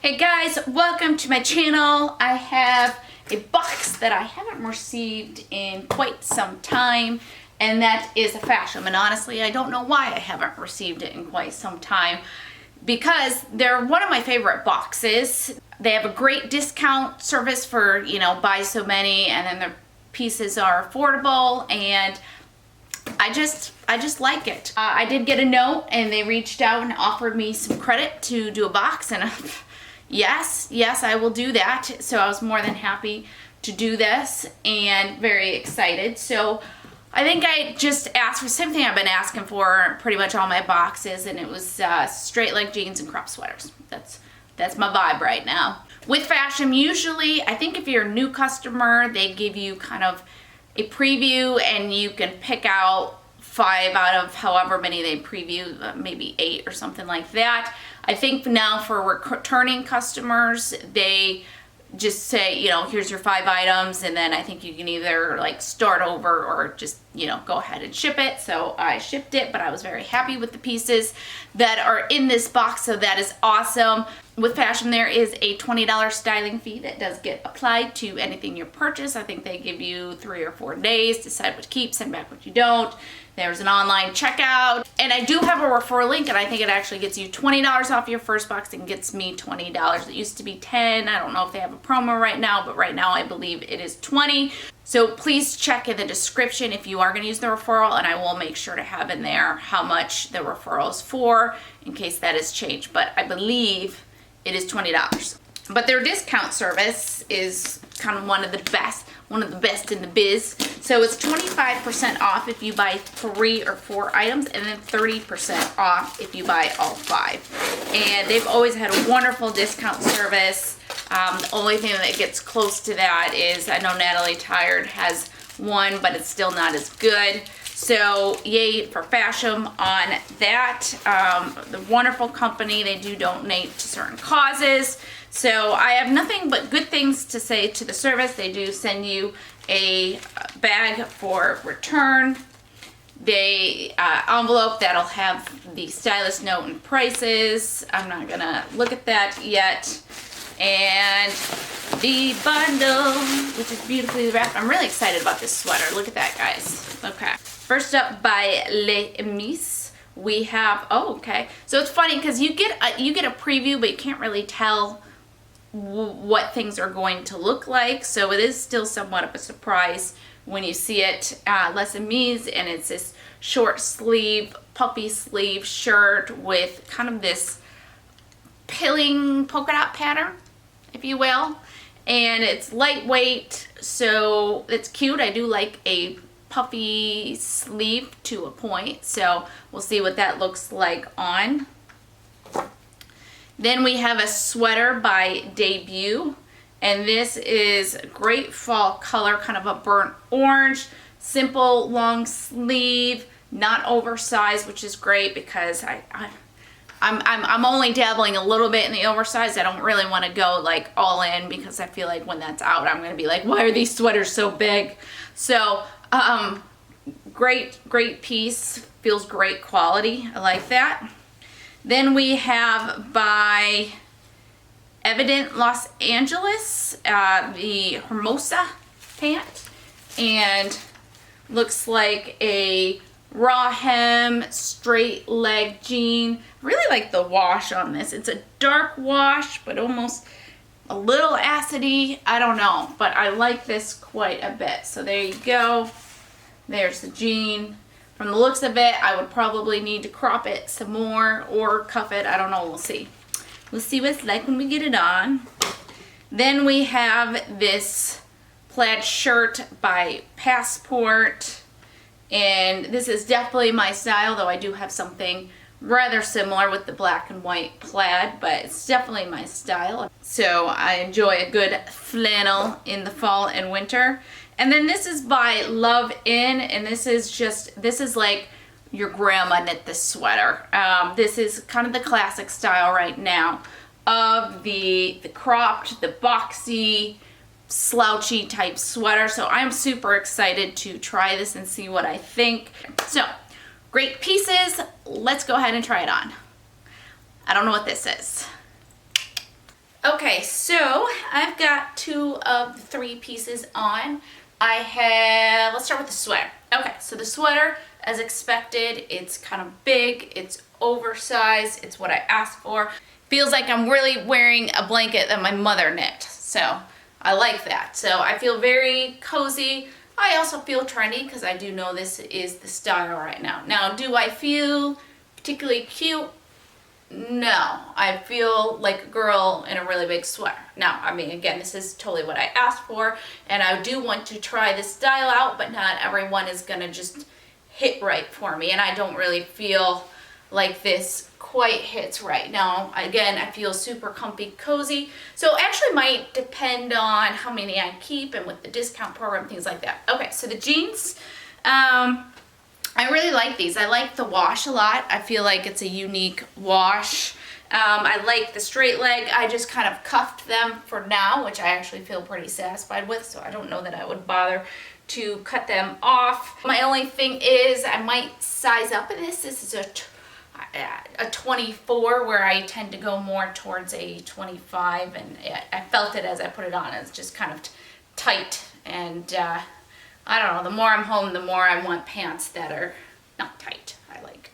Hey guys, welcome to my channel. I have a box that I haven't received in quite some time, and that is a Fashom. And honestly, I don't know why I haven't received it in quite some time, because they're one of my favorite boxes. They have a great discount service for, buy so many, and then their pieces are affordable, and I just like it. I did get a note, and they reached out and offered me some credit to do a box, and yes, I will do that. So I was more than happy to do this and very excited. So I think I just asked for the same thing I've been asking for pretty much all my boxes, and it was straight leg jeans and crop sweaters. That's my vibe right now. With Fashom, usually, I think if you're a new customer, they give you kind of a preview, and you can pick out 5 out of however many they preview, maybe 8 or something like that. I think now for returning customers, they just say, here's your 5 items, and then I think you can either like start over or just, go ahead and ship it. So I shipped it, but I was very happy with the pieces that are in this box, so that is awesome. With Fashom, there is a $20 styling fee that does get applied to anything you purchase. I think they give you 3 or 4 days, decide what to keep, send back what you don't. There's an online checkout, and I do have a referral link, and I think it actually gets you $20 off your first box and gets me $20. It used to be $10. I don't know if they have a promo right now, but right now I believe it is $20. So please check in the description if you are going to use the referral, and I will make sure to have in there how much the referral is for in case that has changed, but I believe it is $20. But their discount service is kind of one of the best in the biz. So it's 25% off if you buy 3 or 4 items, and then 30% off if you buy all 5. And they've always had a wonderful discount service. The only thing that gets close to that is, I know Natalie Tired has one, but it's still not as good. So yay for Fashom on that. The wonderful company, they do donate to certain causes. So I have nothing but good things to say to the service. They do send you a bag for return. They envelope that'll have the stylist note and prices. I'm not gonna look at that yet. And the bundle, which is beautifully wrapped. I'm really excited about this sweater. Look at that, guys. Okay. First up, by Les Amis, we have, so it's funny because you get a preview, but you can't really tell what things are going to look like. So it is still somewhat of a surprise when you see it. Les Amis, and it's this short sleeve, puffy sleeve shirt with kind of this pilling polka dot pattern, if you will. And it's lightweight, so it's cute. I do like a puffy sleeve to a point, so we'll see what that looks like on. Then we have a sweater by Debut, and this is a great fall color, kind of a burnt orange, simple long sleeve, not oversized, which is great because I'm only dabbling a little bit in the oversized. I don't really want to go like all in, because I feel like when that's out, I'm going to be like, why are these sweaters so big? So great piece, feels great quality. I like that. Then we have by Evident Los Angeles, the Hermosa Pant, and looks like a raw hem, straight leg jean. I really like the wash on this. It's a dark wash, but almost a little acidy. I don't know, but I like this quite a bit. So there you go. There's the jean. From the looks of it, I would probably need to crop it some more or cuff it. I don't know. We'll see. We'll see what it's like when we get it on. Then we have this plaid shirt by Passport. And this is definitely my style, though I do have something rather similar with the black and white plaid, but it's definitely my style. So I enjoy a good flannel in the fall and winter. And then this is by Love In, and this is like your grandma knit this sweater. This is kind of the classic style right now of the cropped, the boxy, slouchy type sweater. So I'm super excited to try this and see what I think. So great pieces. Let's go ahead and try it on. I don't know what this is. Okay, so I've got 2 of the 3 pieces on. Let's start with the sweater. Okay, so the sweater, as expected, it's kind of big, it's oversized, it's what I asked for. Feels like I'm really wearing a blanket that my mother knit, so I like that. So I feel very cozy. I also feel trendy because I do know this is the style right now. Now, do I feel particularly cute? No, I feel like a girl in a really big sweater. Now, I mean, again, this is totally what I asked for, and I do want to try this style out, but not everyone is gonna just hit right for me, and I don't really feel like this quite hits right now. Again, I feel super comfy, cozy, so actually might depend on how many I keep and with the discount program, things like that. Okay, so the jeans, I really like these. I like the wash a lot. I feel like it's a unique wash. I like the straight leg. I just kind of cuffed them for now, which I actually feel pretty satisfied with, so I don't know that I would bother to cut them off. My only thing is I might size up in this. This is a 24, where I tend to go more towards a 25, and I felt it as I put it on. It's just kind of tight, and I don't know, the more I'm home, the more I want pants that are not tight. I like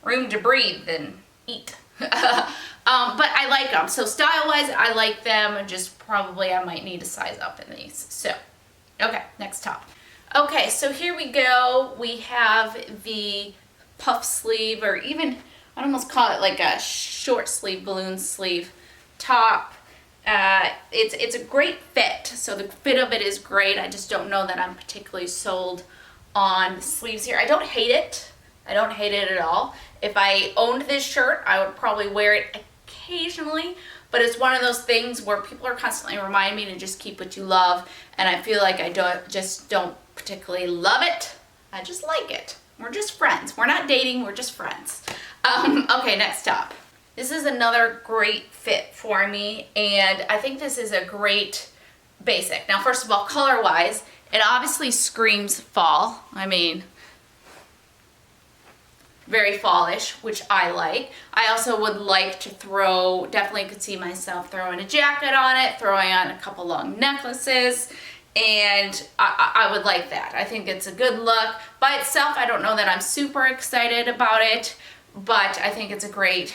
room to breathe and eat. But I like them. So style-wise, I like them. Just probably I might need to size up in these. So, okay, next top. Okay, so here we go. We have the puff sleeve, or even, I'd almost call it like a short sleeve, balloon sleeve top. It's a great fit, so the fit of it is great. I just don't know that I'm particularly sold on the sleeves here. I don't hate it. I don't hate it at all. If I owned this shirt, I would probably wear it occasionally, but it's one of those things where people are constantly reminding me to just keep what you love, and I feel like I don't particularly love it. I just like it. We're just friends. We're not dating, we're just friends. Okay, next top. This is another great fit for me, and I think this is a great basic. Now, first of all, color-wise, it obviously screams fall. I mean, very fallish, which I like. I also would like to definitely could see myself throwing a jacket on it, throwing on a couple long necklaces, and I would like that. I think it's a good look. By itself, I don't know that I'm super excited about it, but I think it's a great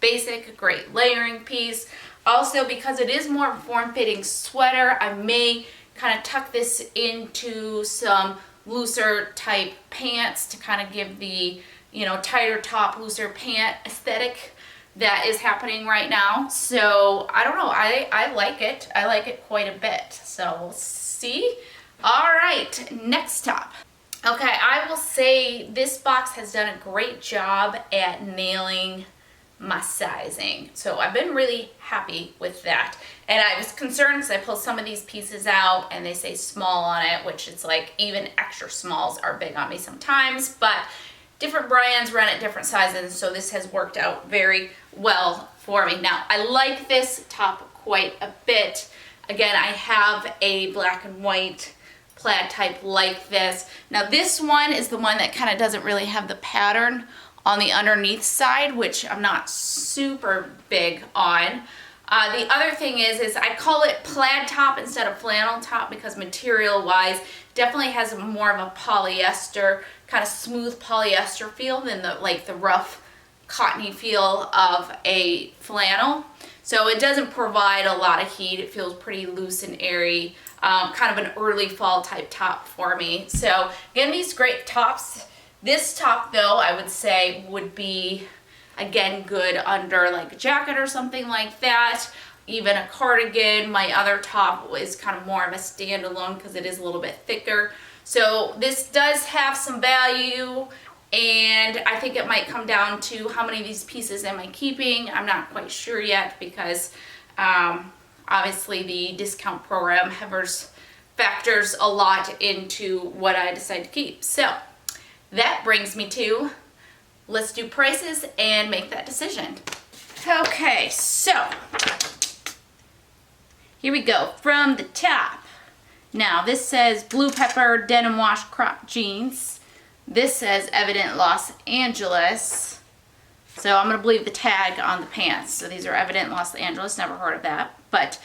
basic, great layering piece. Also, because it is more of a form-fitting sweater, I may kind of tuck this into some looser type pants to kind of give the, you know, tighter top, looser pant aesthetic that is happening right now. So I don't know, I like it. I like it quite a bit. So we'll see. All right, next top. Okay, I will say this box has done a great job at nailing my sizing. So I've been really happy with that. And I was concerned because I pulled some of these pieces out and they say small on it, which it's like even extra smalls are big on me sometimes, but different brands run at different sizes, so this has worked out very well for me. Now, I like this top quite a bit. Again, I have a black and white plaid type like this. Now, this one is the one that kind of doesn't really have the pattern on the underneath side, which I'm not super big on. The other thing is I call it plaid top instead of flannel top because material-wise, definitely has more of a polyester, kind of smooth polyester feel than the rough cottony feel of a flannel. So it doesn't provide a lot of heat. It feels pretty loose and airy, kind of an early fall type top for me. So again, these great tops. This top, though, I would say would be, again, good under like a jacket or something like that. Even a cardigan. My other top is kind of more of a standalone because it is a little bit thicker. So this does have some value, and I think it might come down to how many of these pieces am I keeping. I'm not quite sure yet because obviously the discount program factors a lot into what I decide to keep. So that brings me to, let's do prices and make that decision. Okay, so here we go from the top. Now this says Blue Pepper Denim Wash Crop Jeans. This says Evident Los Angeles. So I'm gonna believe the tag on the pants. So these are Evident Los Angeles, never heard of that. But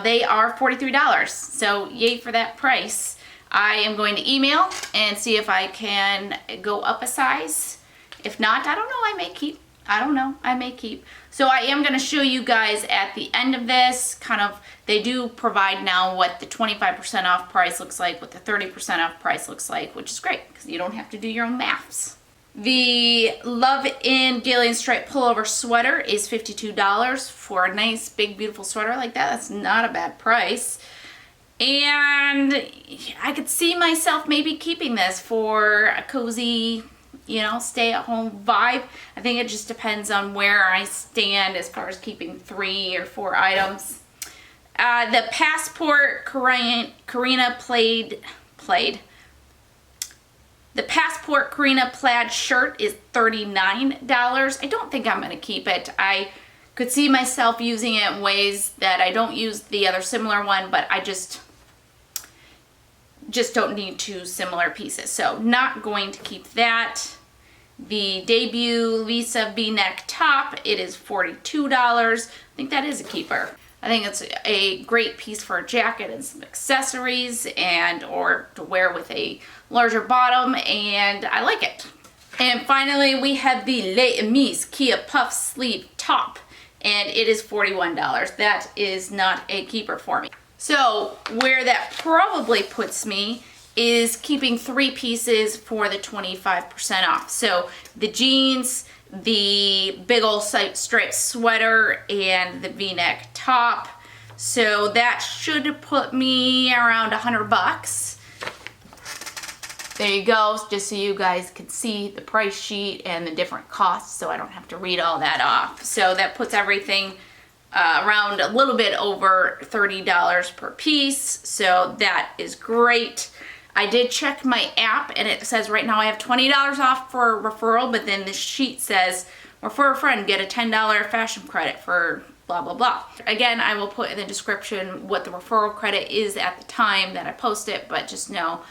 they are $43, so yay for that price. I am going to email and see if I can go up a size. If not, I don't know, I may keep. I don't know, I may keep. So I am gonna show you guys at the end of this, kind of, they do provide now what the 25% off price looks like, what the 30% off price looks like, which is great, because you don't have to do your own maths. The Love in Gilead Stripe Pullover Sweater is $52 for a nice, big, beautiful sweater like that. That's not a bad price. And I could see myself maybe keeping this for a cozy, you know, stay-at-home vibe. I think it just depends on where I stand as far as keeping 3 or 4 items. The Passport Karina Plaid. The Passport Karina Plaid Shirt is $39. I don't think I'm going to keep it. I could see myself using it in ways that I don't use the other similar one, but I just don't need 2 similar pieces. So not going to keep that. The Debut Lisa V-neck top, it is $42. I think that is a keeper. I think it's a great piece for a jacket and some accessories, and or to wear with a larger bottom, and I like it. And finally, we have the Les Amis Kia Puff Sleeve top, and it is $41. That is not a keeper for me. So where that probably puts me is keeping 3 pieces for the 25% off. So the jeans, the big old striped sweater, and the V-neck top. So that should put me around $100. There you go, just so you guys can see the price sheet and the different costs, so I don't have to read all that off. So that puts everything around a little bit over $30 per piece, so that is great. I did check my app, and it says right now I have $20 off for referral, but then this sheet says, refer a friend, get a $10 Fashom credit for blah, blah, blah. Again, I will put in the description what the referral credit is at the time that I post it, but just know,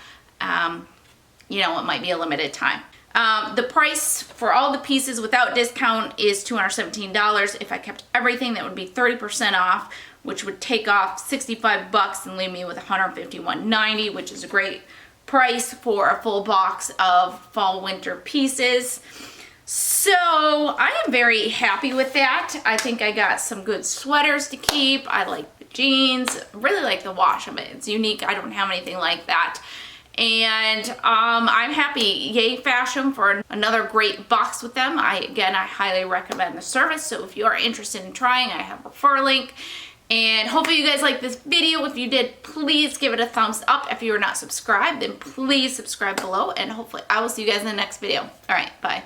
you know, it might be a limited time. The price for all the pieces without discount is $217. If I kept everything, that would be 30% off, which would take off $65 and leave me with $151.90, which is a great price for a full box of fall winter pieces. So I am very happy with that. I think I got some good sweaters to keep. I like the jeans, really like the wash of it. It's unique. I don't have anything like that. And I'm happy. Yay Fashom for another great box with them. Again, I highly recommend the service. So if you are interested in trying, I have a referral link. And hopefully you guys like this video. If you did, please give it a thumbs up. If you are not subscribed, then please subscribe below. And hopefully I will see you guys in the next video. All right, bye.